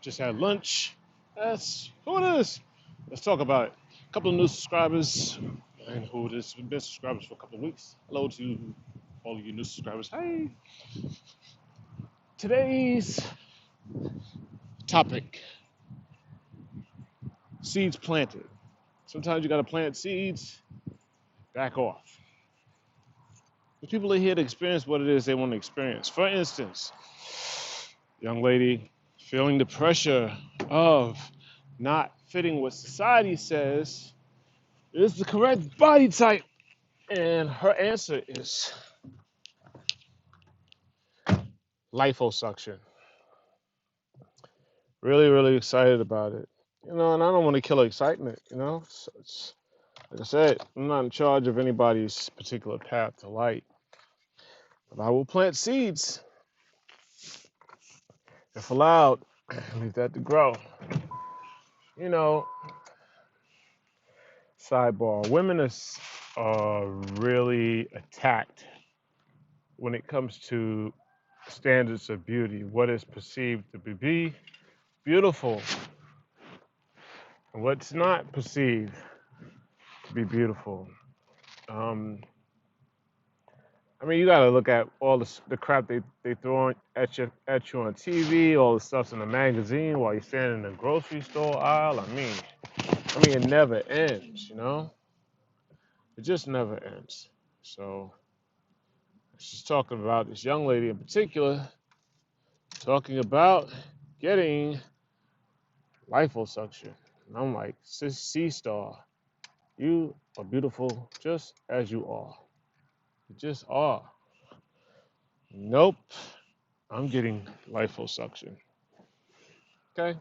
Just had lunch. That's who it is. Let's talk about it. A couple of new subscribers and who it is. We've been subscribers for a couple of weeks. Hello to all of you new subscribers. Hey. Today's topic: seeds planted. Sometimes you got to plant seeds, back off. The people are here to experience what it is they want to experience. For instance, young lady feeling the pressure of not fitting what society says is the correct body type. And her answer is liposuction. Really, really excited about it. And I don't want to kill her excitement, it's like I said, I'm not in charge of anybody's particular path to light. But I will plant seeds if allowed, leave that to grow. You know, sidebar, women are really attacked when it comes to standards of beauty, what is perceived to be beautiful, and what's not perceived to be beautiful. Um, you got to look at all the crap they throw at you on TV, all the stuff's in the magazine while you're standing in the grocery store aisle. It never ends. It just never ends. So she's talking about this young lady in particular, talking about getting liposuction. And I'm like, Sis C-Star, you are beautiful just as you are. You just are. Nope, I'm getting liposuction. Okay?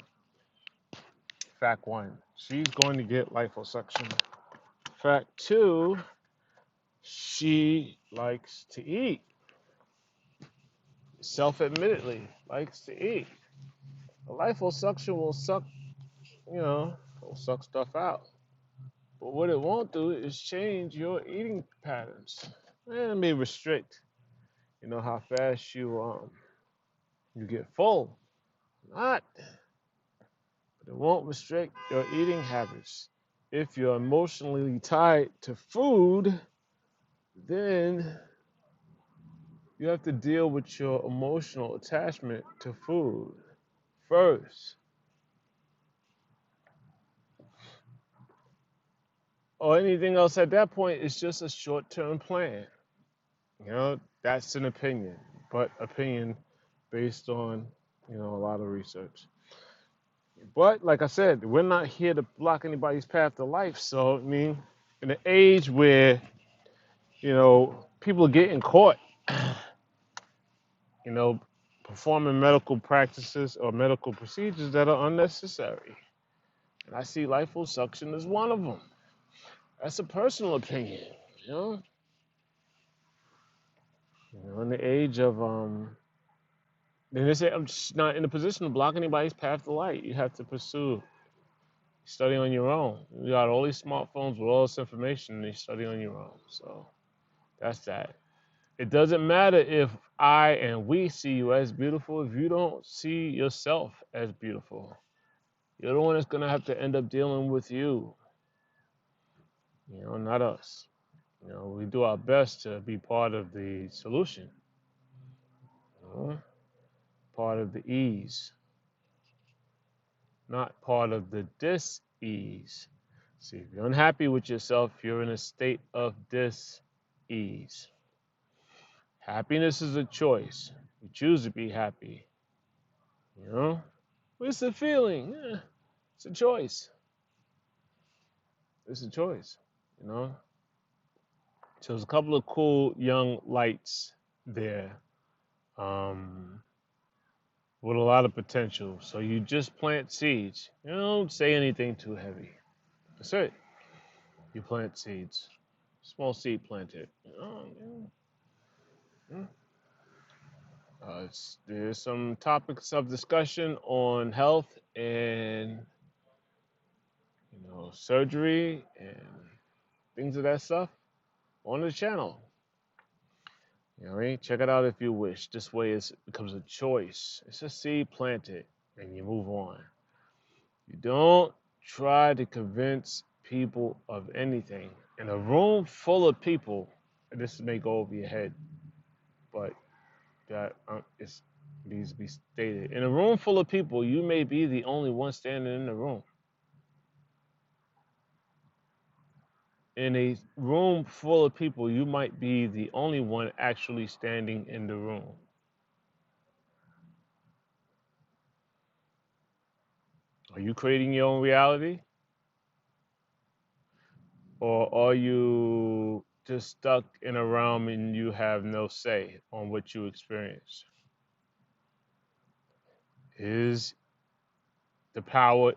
Fact one, she's going to get liposuction. Fact two, she likes to eat. Self-admittedly likes to eat. The liposuction will suck stuff out. But what it won't do is change your eating patterns. And it may restrict, how fast you get full. Not, but it won't restrict your eating habits. If you're emotionally tied to food, then you have to deal with your emotional attachment to food first. Or anything else at that point is just a short-term plan. That's an opinion, but opinion based on, a lot of research. But like I said, we're not here to block anybody's path to life. So, in an age where, people are getting caught, performing medical practices or medical procedures that are unnecessary. And I see liposuction as one of them. That's a personal opinion, you know. In the age of they say I'm just not in a position to block anybody's path to light. You have to pursue study on your own. You got all these smartphones with all this information, and you study on your own. So that's that. It doesn't matter if I and we see you as beautiful if you don't see yourself as beautiful. You're the one that's gonna have to end up dealing with you. Not us. We do our best to be part of the solution. Part of the ease, not part of the dis-ease. See, if you're unhappy with yourself, you're in a state of dis-ease. Happiness is a choice. You choose to be happy. What's the feeling? It's a choice. It's a choice, So there's a couple of cool young lights there. With a lot of potential. So you just plant seeds. You don't say anything too heavy. That's it. You plant seeds. Small seed planted. There's some topics of discussion on health and surgery and things of that stuff on the channel. You know what I mean? Check it out if you wish. This way it becomes a choice. It's a seed planted and you move on. You don't try to convince people of anything. In a room full of people, and this may go over your head, but that it needs to be stated. In a room full of people, you may be the only one standing in the room. In a room full of people, you might be the only one actually standing in the room. Are you creating your own reality? Or are you just stuck in a realm and you have no say on what you experience? Is the power,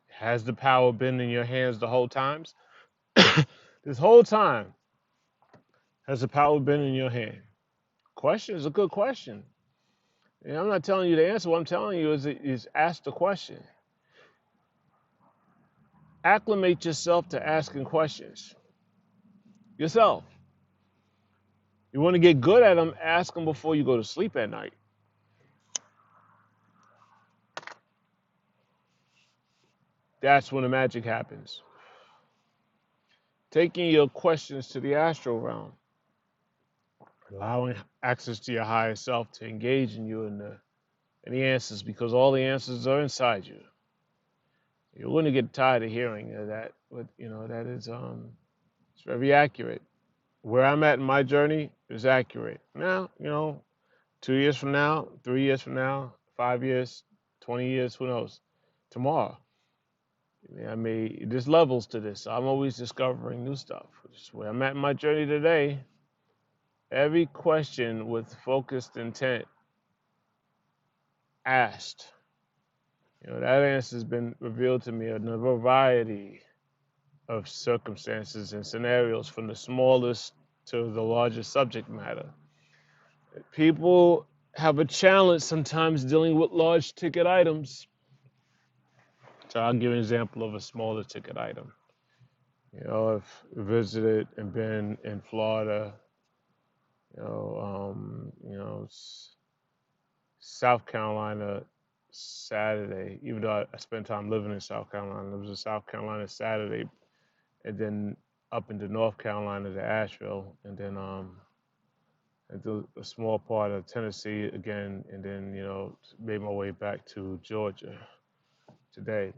has the power been in your hands the whole time? This whole time, has the power been in your hand? Question is a good question. And I'm not telling you the answer. What I'm telling you is ask the question. Acclimate yourself to asking questions. Yourself. You want to get good at them, ask them before you go to sleep at night. That's when the magic happens. Taking your questions to the astral realm, allowing access to your higher self to engage in you and the answers, because all the answers are inside you. You're going to get tired of hearing that, but that is it's very accurate. Where I'm at in my journey is accurate. Now, 2 years from now, 3 years from now, 5 years, 20 years, who knows? Tomorrow. There's levels to this. I'm always discovering new stuff. Which is where I'm at in my journey today. Every question with focused intent asked, that answer has been revealed to me in a variety of circumstances and scenarios, from the smallest to the largest subject matter. People have a challenge sometimes dealing with large ticket items. So I'll give an example of a smaller ticket item. I've visited and been in Florida, South Carolina Saturday, even though I spent time living in South Carolina. I was in South Carolina Saturday, and then up into North Carolina to Asheville, and then into a small part of Tennessee again, and then made my way back to Georgia today.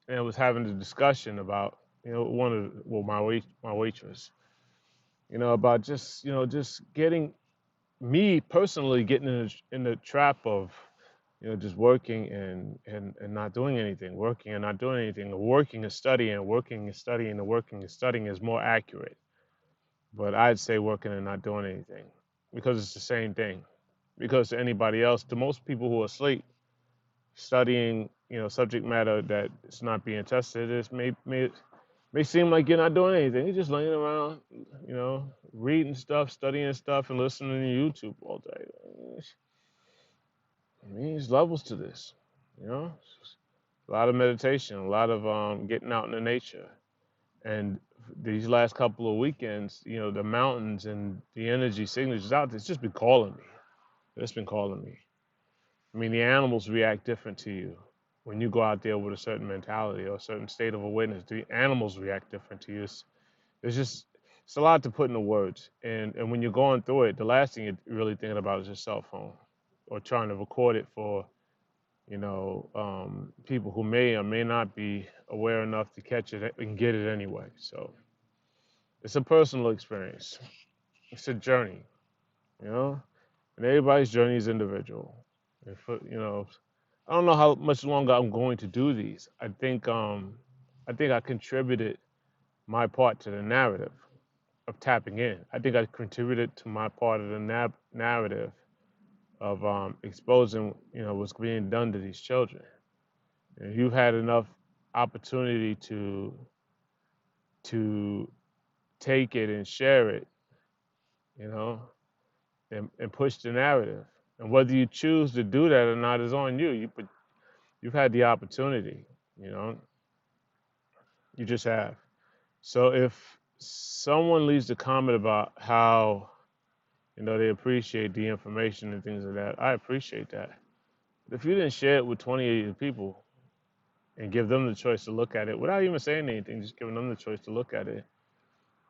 And I was having a discussion about my waitress, about just getting me personally getting in the trap of just working and not doing anything, working and not doing anything, working and studying, working and studying, and working and studying is more accurate. But I'd say working and not doing anything, because it's the same thing. Because to anybody else, to most people who are asleep, studying subject matter that is not being tested, it may seem like you're not doing anything. You're just laying around, reading stuff, studying stuff, and listening to YouTube all day. There's levels to this, a lot of meditation, a lot of getting out in the nature. And these last couple of weekends, the mountains and the energy signatures out there, it's just been calling me. It's been calling me. The animals react different to you when you go out there with a certain mentality or a certain state of awareness. The animals react different to you. It's a lot to put into words. And when you're going through it, the last thing you're really thinking about is your cell phone, or trying to record it for, people who may or may not be aware enough to catch it and get it anyway. So it's a personal experience. It's a journey, and everybody's journey is individual. If I don't know how much longer I'm going to do these. I think I contributed my part to the narrative of tapping in. I think I contributed to my part of the narrative of exposing what's being done to these children. You've had enough opportunity to take it and share it, and push the narrative. And whether you choose to do that or not is on you. You've had the opportunity, you know, you just have. So if someone leaves a comment about how, they appreciate the information and things like that, I appreciate that. But if you didn't share it with 28 people and give them the choice to look at it without even saying anything, just giving them the choice to look at it,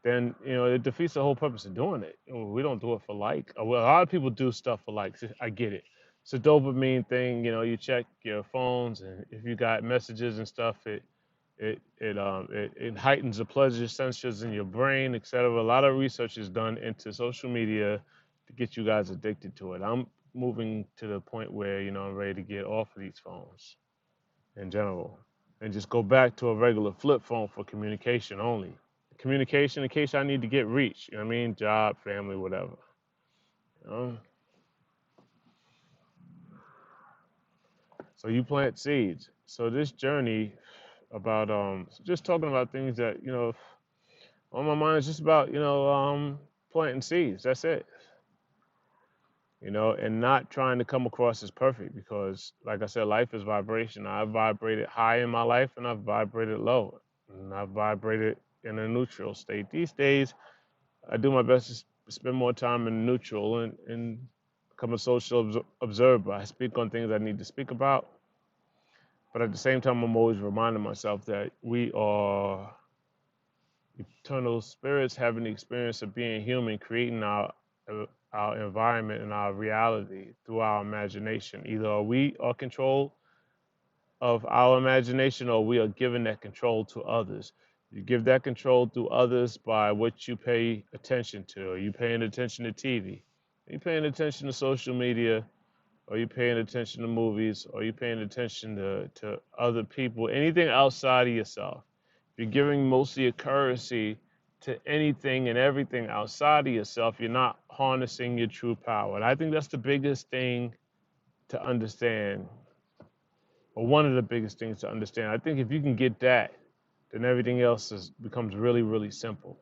then it defeats the whole purpose of doing it. We don't do it for like. Well, a lot of people do stuff for likes. I get it. It's a dopamine thing. You check your phones, and if you got messages and stuff, it heightens the pleasure sensors in your brain, etc. A lot of research is done into social media to get you guys addicted to it. I'm moving to the point where I'm ready to get off of these phones in general and just go back to a regular flip phone for communication only. Communication in case I need to get reached. You know what I mean? Job, family, whatever. You know? So you plant seeds. So this journey about just talking about things that on my mind is just about planting seeds. That's it. And not trying to come across as perfect because, like I said, life is vibration. I've vibrated high in my life and I've vibrated low, and I've vibrated in a neutral state. These days, I do my best to spend more time in neutral and become a social observer. I speak on things I need to speak about, but at the same time, I'm always reminding myself that we are eternal spirits having the experience of being human, creating our environment and our reality through our imagination. Either we are control of our imagination or we are giving that control to others. You give that control to others by what you pay attention to. Are you paying attention to TV? Are you paying attention to social media? Are you paying attention to movies? Are you paying attention to other people? Anything outside of yourself. If you're giving most of your currency to anything and everything outside of yourself, you're not harnessing your true power. And I think that's the biggest thing to understand, or one of the biggest things to understand. I think if you can get that, then everything else becomes really, really simple.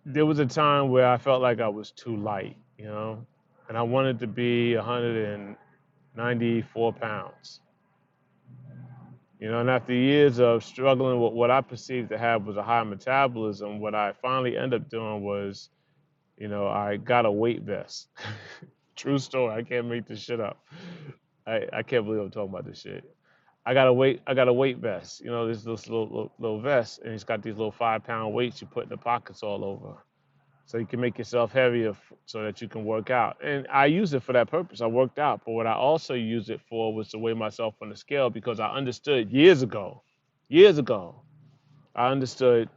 There was a time where I felt like I was too light, and I wanted to be 194 pounds. And after years of struggling with what I perceived to have was a high metabolism, what I finally ended up doing was, I got a weight vest. True story. I can't make this shit up. I can't believe I'm talking about this shit. I got a weight vest. This little vest, and it's got these little 5-pound weights you put in the pockets all over, so you can make yourself heavier so that you can work out. And I use it for that purpose. I worked out, but what I also used it for was to weigh myself on the scale because I understood years ago, I understood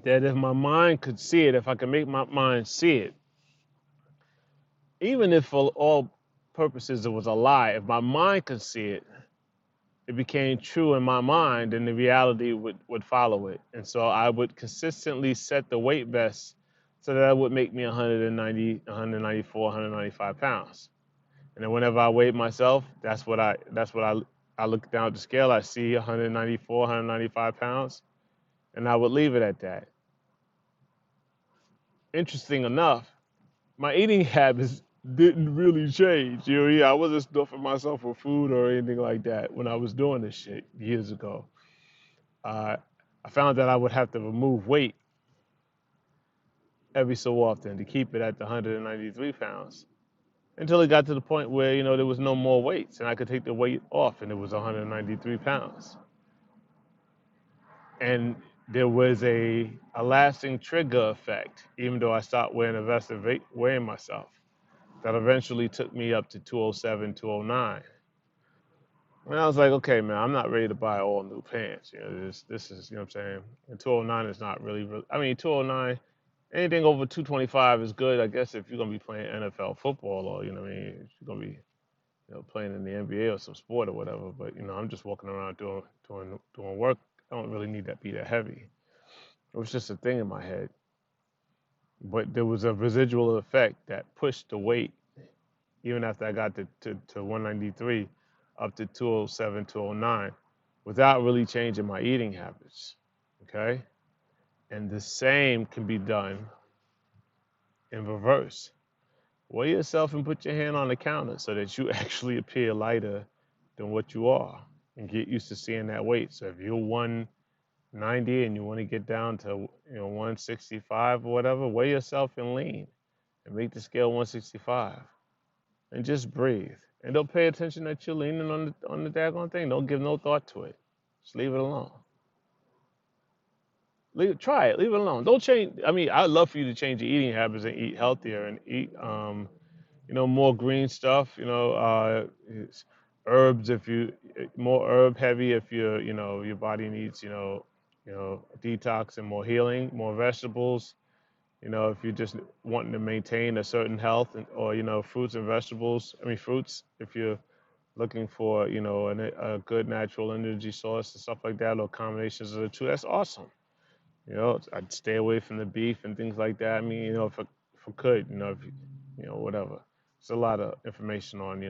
that if my mind could see it, if I could make my mind see it, even if for all purposes it was a lie, if my mind could see it, it became true in my mind and the reality would follow it. And so I would consistently set the weight vest so that would make me 190, 194, 195 pounds. And then whenever I weighed myself, I look down at the scale, I see 194, 195 pounds, and I would leave it at that. Interesting enough, my eating habits didn't really change. Yeah, I wasn't stuffing myself with food or anything like that when I was doing this shit years ago. I found that I would have to remove weight every so often to keep it at the 193 pounds until it got to the point where, there was no more weights and I could take the weight off and it was 193 pounds. And there was a lasting trigger effect, even though I stopped wearing a vest and weighing myself, that eventually took me up to 207, 209. And I was like, okay, man, I'm not ready to buy all new pants. This is, what I'm saying? And 209 is not really, I mean, 209, anything over 225 is good, I guess, if you're going to be playing NFL football or, what I mean, if you're going to be, playing in the NBA or some sport or whatever. But, I'm just walking around doing work. I don't really need that be that heavy. It was just a thing in my head. But there was a residual effect that pushed the weight, even after I got to 193, up to 207, 209, without really changing my eating habits. Okay? And the same can be done in reverse. Weigh yourself and put your hand on the counter so that you actually appear lighter than what you are, and get used to seeing that weight. So if you're 190 and you want to get down to 165 or whatever, weigh yourself and lean and make the scale 165 and just breathe. And don't pay attention that you're leaning on the daggone thing. Don't give no thought to it. Just leave it alone. Try it. Leave it alone. Don't change. I mean, I'd love for you to change your eating habits and eat healthier and eat more green stuff. Herbs if you more herb heavy if your body needs detox and more healing, more vegetables. If you're just wanting to maintain a certain health, or fruits and vegetables. I mean fruits if you're looking for a good natural energy source and stuff like that, or combinations of the two. That's awesome. I'd stay away from the beef and things like that. I mean, if I could, if whatever. It's a lot of information on,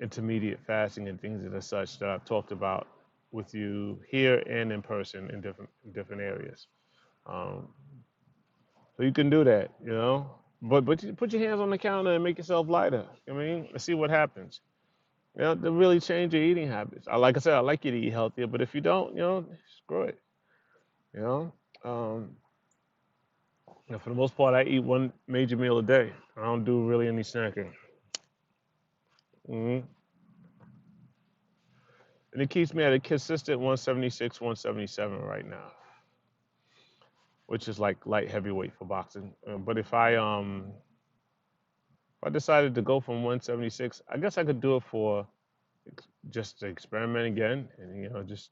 intermediate fasting and things of the such that I've talked about with you here and in person in different areas. Um, so you can do that, But you put your hands on the counter and make yourself lighter. I mean, let's see what happens. To really change your eating habits. Like I said, I like you to eat healthier, but if you don't, screw it. You know, um, for the most part, I eat one major meal a day. I don't do really any snacking. hmm And it keeps me at a consistent 176, 177 right now, which is like light heavyweight for boxing. But if I decided to go from 176, I guess I could do it for just to experiment again, and just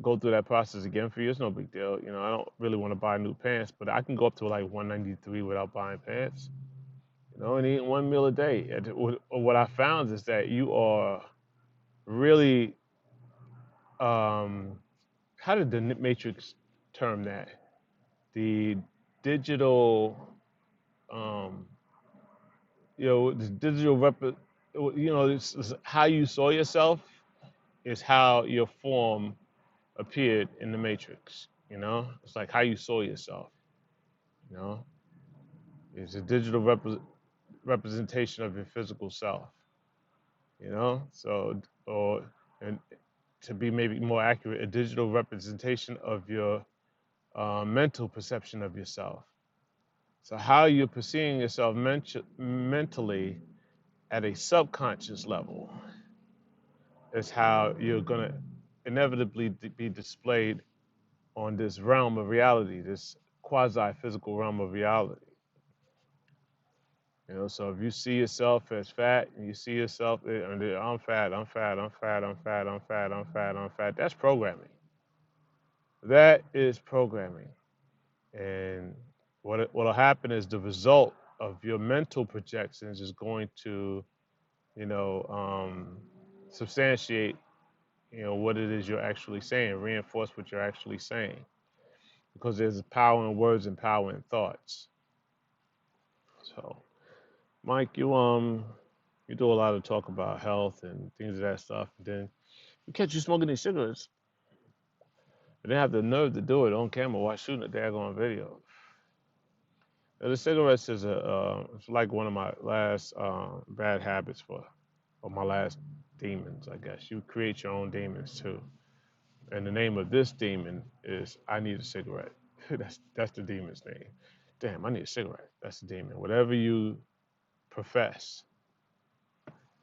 go through that process again for you. It's no big deal. I don't really want to buy new pants, but I can go up to like 193 without buying pants. And eat one meal a day. And what I found is that you are really, how did the Matrix term that? The digital, um, the digital it's how you saw yourself is how your form appeared in the Matrix. It's like how you saw yourself. You know, it's a digital representation of your physical self. So or and to be maybe more accurate, a digital representation of your mental perception of yourself. So how you're perceiving yourself mentally at a subconscious level is how you're going to inevitably be displayed on this realm of reality, this quasi-physical realm of reality. So if you see yourself as fat and you see yourself, I'm fat, I'm fat, I'm fat, I'm fat, I'm fat, I'm fat, I'm fat, that's programming. That is programming. And what'll happen is the result of your mental projections is going to, you know, um, substantiate, what it is you're actually saying, reinforce what you're actually saying, because there's power in words and power in thoughts. So, Mike, you do a lot of talk about health and things of that stuff, and then we catch you smoking these cigarettes, and they have the nerve to do it on camera while shooting a daggone video. The cigarettes is it's like one of my last bad habits or my last demons, I guess. You create your own demons too. And the name of this demon is I need a cigarette. that's the demon's name. Damn, I need a cigarette. That's the demon. Whatever you profess,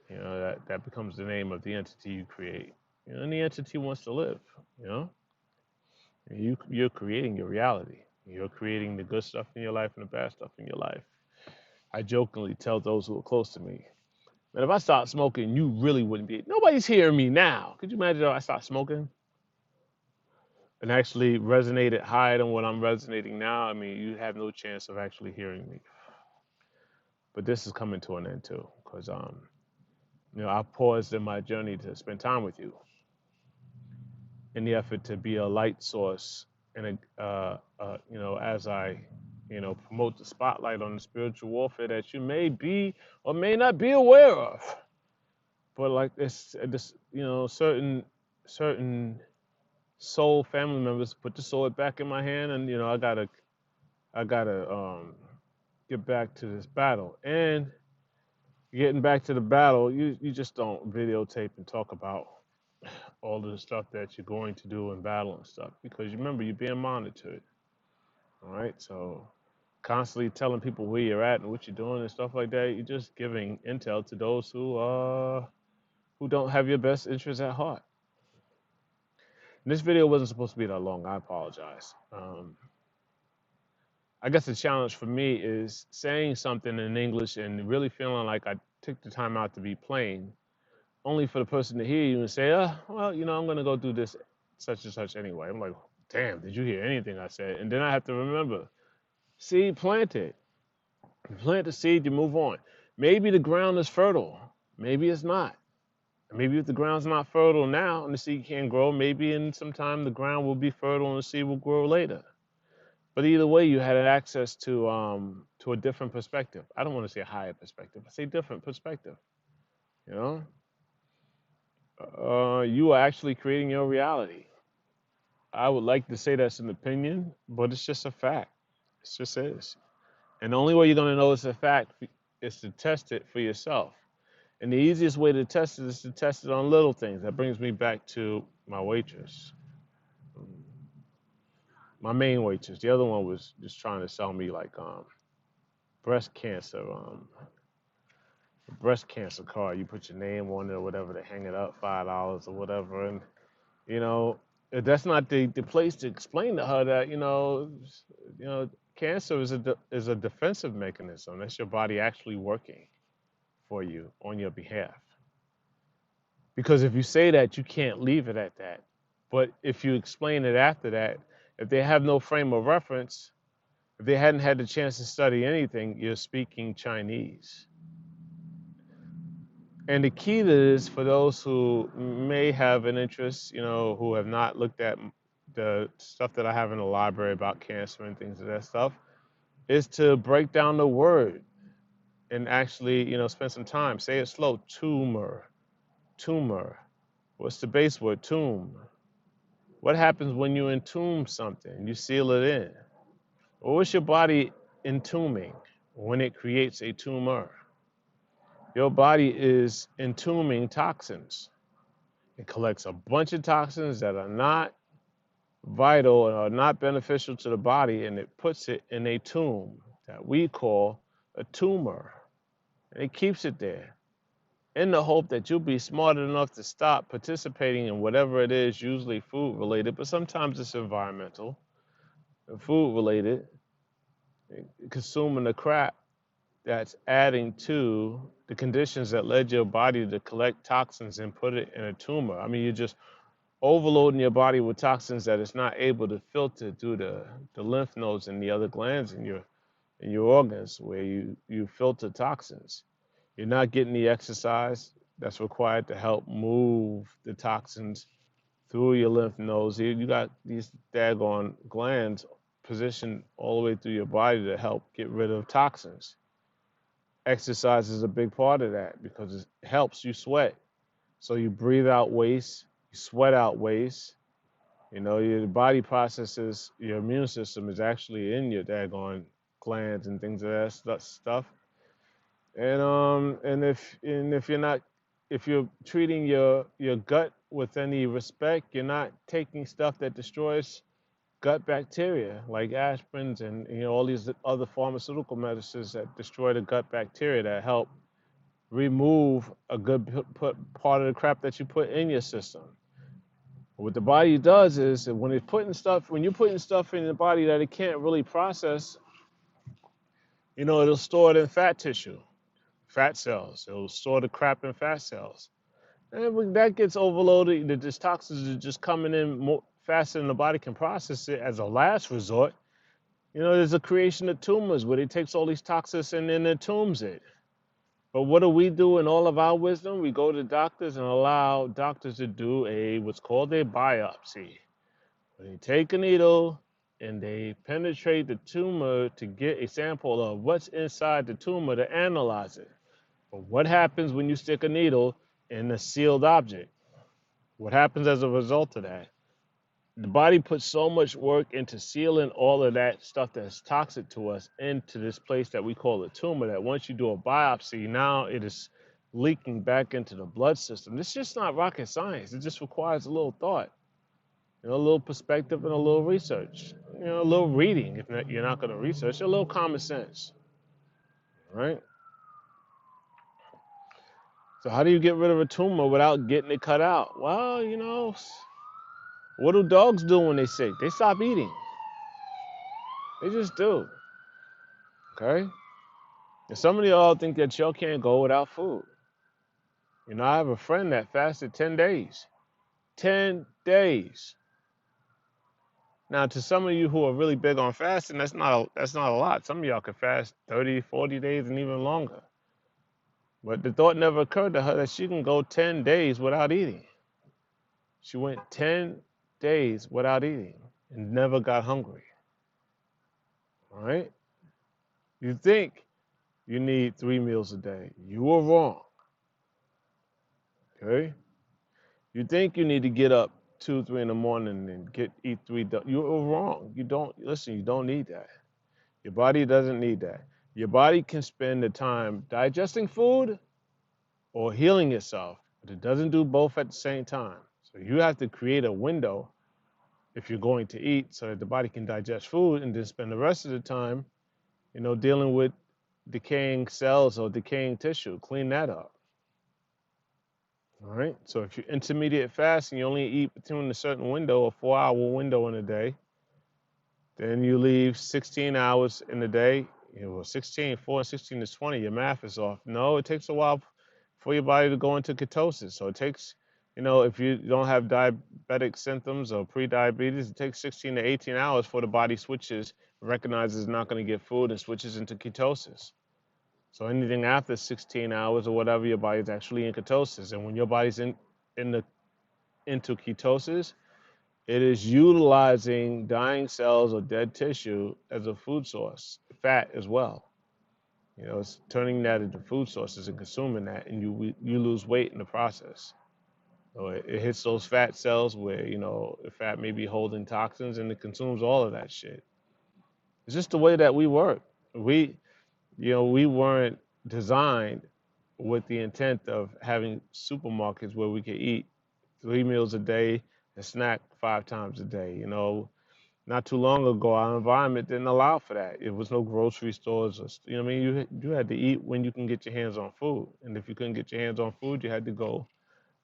that becomes the name of the entity you create. And the entity wants to live. You know, you're creating your reality. You're creating the good stuff in your life and the bad stuff in your life. I jokingly tell those who are close to me, man, if I start smoking, you really wouldn't be. Nobody's hearing me now. Could you imagine if I start smoking and actually resonated higher than what I'm resonating now? I mean, you have no chance of actually hearing me. But this is coming to an end too, because I paused in my journey to spend time with you in the effort to be a light source and as I promote the spotlight on the spiritual warfare that you may be or may not be aware of. But like this certain soul family members put the sword back in my hand, and I gotta I gotta get back to this battle. And getting back to the battle, you just don't videotape and talk about all of the stuff that you're going to do in battle and stuff because you remember you're being monitored. All right, so constantly telling people where you're at and what you're doing and stuff like that, you're just giving intel to those who don't have your best interests at heart. And this video wasn't supposed to be that long. I apologize. I guess the challenge for me is saying something in English and really feeling like I took the time out to be plain, only for the person to hear you and say, well, I'm going to go do this such and such anyway. I'm like, damn, did you hear anything I said? And then I have to remember, seed planted. You plant the seed, you move on. Maybe the ground is fertile. Maybe it's not. Maybe if the ground's not fertile now and the seed can't grow, maybe in some time the ground will be fertile and the seed will grow later. But either way, you had access to a different perspective. I don't want to say a higher perspective. I say different perspective. You you are actually creating your reality. I would like to say that's an opinion, but it's just a fact. It just is. And the only way you're going to know it's a fact is to test it for yourself. And the easiest way to test it is to test it on little things. That brings me back to my waitress, my main waitress. The other one was just trying to sell me like breast cancer card. You put your name on it or whatever, they hang it up, $5 or whatever. And you know, that's not the place to explain to her that cancer is a defensive mechanism. That's your body actually working for you on your behalf. Because if you say that, you can't leave it at that. But if you explain it after that, if they have no frame of reference, if they hadn't had the chance to study anything, you're speaking Chinese. And the key to this, for those who may have an interest, who have not looked at the stuff that I have in the library about cancer and things of that stuff, is to break down the word and actually, spend some time. Say it slow. Tumor. Tumor. What's the base word? Tomb. What happens when you entomb something? You seal it in. Well, what's your body entombing when it creates a tumor? Your body is entombing toxins. It collects a bunch of toxins that are not vital and are not beneficial to the body, and it puts it in a tomb that we call a tumor. And it keeps it there in the hope that you'll be smart enough to stop participating in whatever it is, usually food related, but sometimes it's environmental, food related, consuming the crap that's adding to the conditions that led your body to collect toxins and put it in a tumor. I mean, you're just overloading your body with toxins that it's not able to filter through the lymph nodes and the other glands in your organs where you filter toxins. You're not getting the exercise that's required to help move the toxins through your lymph nodes. You got these daggone glands positioned all the way through your body to help get rid of toxins. Exercise is a big part of that because it helps you sweat. So you breathe out waste, you sweat out waste. Your body processes, your immune system is actually in your daggone glands and things of that stuff. And if you're treating your gut with any respect, you're not taking stuff that destroys gut bacteria like aspirins and all these other pharmaceutical medicines that destroy the gut bacteria that help remove a good part of the crap that you put in your system. What the body does is when you're putting stuff in the body that it can't really process, it'll store it in fat tissue. Fat cells. It'll store the crap in fat cells. And when that gets overloaded, the toxins are just coming in more faster than the body can process it as a last resort. There's a creation of tumors where it takes all these toxins and then entombs it. But what do we do in all of our wisdom? We go to doctors and allow doctors to do what's called a biopsy. They take a needle and they penetrate the tumor to get a sample of what's inside the tumor to analyze it. But what happens when you stick a needle in a sealed object? What happens as a result of that? The body puts so much work into sealing all of that stuff that's toxic to us into this place that we call a tumor, that once you do a biopsy, now it is leaking back into the blood system. This is just not rocket science. It just requires a little thought, a little perspective and a little research, a little reading if not, you're not going to research, a little common sense, right? So how do you get rid of a tumor without getting it cut out? Well, what do dogs do when they're sick? They stop eating. They just do, okay? And some of y'all think that y'all can't go without food. I have a friend that fasted 10 days. 10 days. Now, to some of you who are really big on fasting, that's not a lot. Some of y'all could fast 30, 40 days and even longer. But the thought never occurred to her that she can go 10 days without eating. She went 10 days without eating and never got hungry. All right? You think you need 3 meals a day. You were wrong. Okay? You think you need to get up 2, 3 in the morning and eat 3. You're wrong. You don't listen. You don't need that. Your body doesn't need that. Your body can spend the time digesting food or healing itself, but it doesn't do both at the same time. So you have to create a window if you're going to eat, so that the body can digest food and then spend the rest of the time, dealing with decaying cells or decaying tissue. Clean that up. All right. So if you're intermediate fasting, you only eat between a certain window, a 4-hour window in a day. Then you leave 16 hours in the day. 16, 4, 16 is 20. Your math is off. No, it takes a while for your body to go into ketosis. So it takes, if you don't have diabetic symptoms or pre-diabetes, it takes 16 to 18 hours for the body switches, recognizes it's not going to get food and switches into ketosis. So anything after 16 hours or whatever, your body's actually in ketosis. And when your body's into ketosis, it is utilizing dying cells or dead tissue as a food source, fat as well. It's turning that into food sources and consuming that, and you lose weight in the process. So it hits those fat cells where the fat may be holding toxins, and it consumes all of that shit. It's just the way that we work. We weren't designed with the intent of having supermarkets where we could eat 3 meals a day and snack 5 times a day. Not too long ago, our environment didn't allow for that. It was no grocery stores, or, what I mean. You had to eat when you can get your hands on food, and if you couldn't get your hands on food, you had to go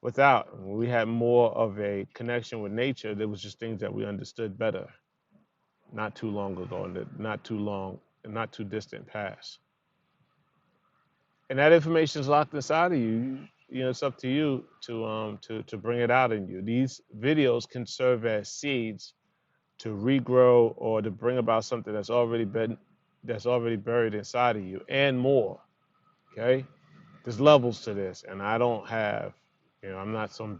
without. When we had more of a connection with nature, there was just things that we understood better, not too long ago, and not too distant past. And that information is locked inside of you. It's up to you to bring it out in you. These videos can serve as seeds to regrow or to bring about something that's already buried inside of you and more. Okay, there's levels to this, and I don't have, I'm not some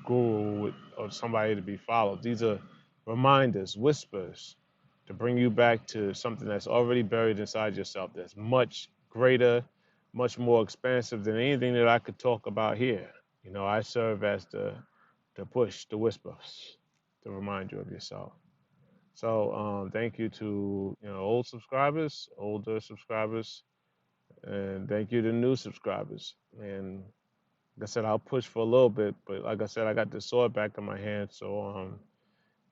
guru or somebody to be followed. These are reminders, whispers, to bring you back to something that's already buried inside yourself. That's much greater, much more expansive than anything that I could talk about here. I serve as the push, the whispers, to remind you of yourself. So thank you to older subscribers, and thank you to new subscribers. And like I said, I'll push for a little bit, but like I said, I got the sword back in my hand, so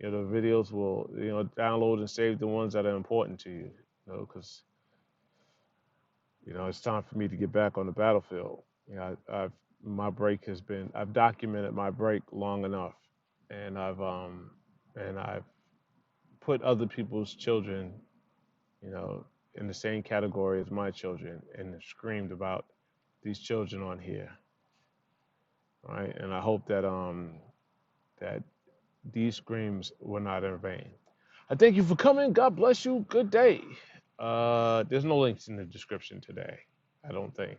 the videos will download and save the ones that are important to you, because it's time for me to get back on the battlefield. I've documented my break long enough, and I've put other people's children, in the same category as my children, and screamed about these children on here. All right, and I hope that that these screams were not in vain. I thank you for coming. God bless you. Good day. There's no links in the description today, I don't think.